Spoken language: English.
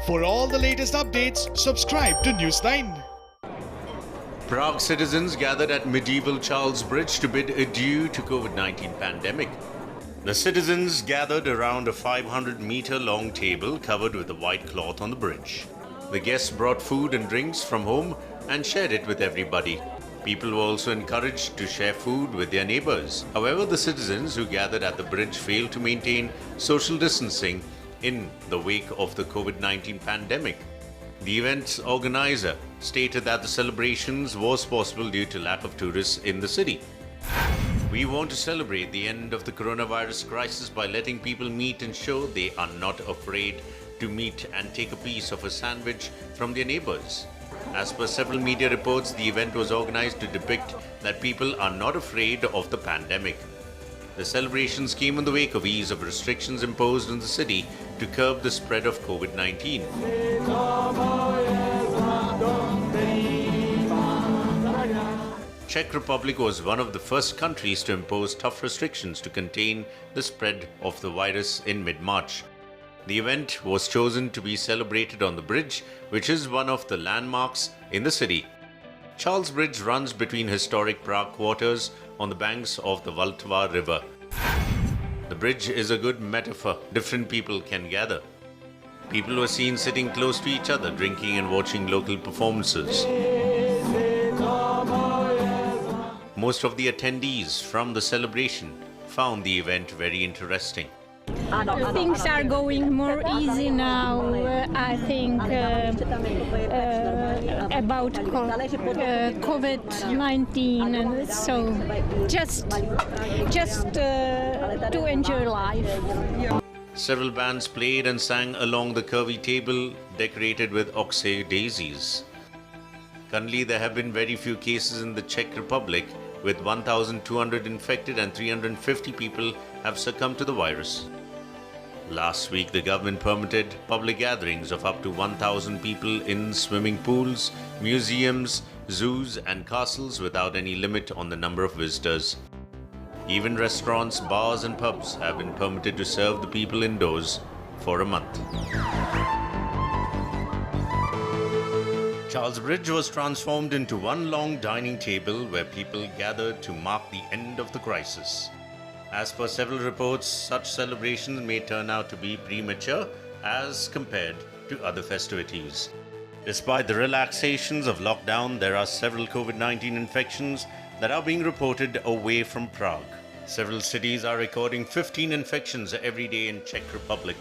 For all the latest updates, subscribe to News9. Prague citizens gathered at medieval Charles Bridge to bid adieu to COVID-19 pandemic. The citizens gathered around a 500-meter-long table covered with a white cloth on the bridge. The guests brought food and drinks from home and shared it with everybody. People were also encouraged to share food with their neighbors. However, the citizens who gathered at the bridge failed to maintain social distancing in the wake of the COVID-19 pandemic. The event's organizer stated that the celebrations was possible due to lack of tourists in the city. We want to celebrate the end of the coronavirus crisis by letting people meet and show they are not afraid to meet and take a piece of a sandwich from their neighbors. As per several media reports, the event was organized to depict that people are not afraid of the pandemic. The celebrations came in the wake of ease of restrictions imposed in the city to curb the spread of COVID-19. Czech Republic was one of the first countries to impose tough restrictions to contain the spread of the virus in mid-March. The event was chosen to be celebrated on the bridge, which is one of the landmarks in the city. Charles Bridge runs between historic Prague quarters on the banks of the Vltava River. The bridge is a good metaphor. Different people can gather. People were seen sitting close to each other, drinking and watching local performances. Most of the attendees from the celebration found the event very interesting. Things are going more easy now, I think, about COVID-19, and so just to enjoy life. Several bands played and sang along the curvy table decorated with oxeye daisies. Currently, there have been very few cases in the Czech Republic, with 1,200 infected and 350 people have succumbed to the virus. Last week, the government permitted public gatherings of up to 1,000 people in swimming pools, museums, zoos and castles without any limit on the number of visitors. Even restaurants, bars and pubs have been permitted to serve the people indoors for a month. Charles Bridge was transformed into one long dining table where people gathered to mark the end of the crisis. As per several reports, such celebrations may turn out to be premature as compared to other festivities. Despite the relaxations of lockdown, there are several COVID-19 infections that are being reported away from Prague. Several cities are recording 15 infections every day in Czech Republic.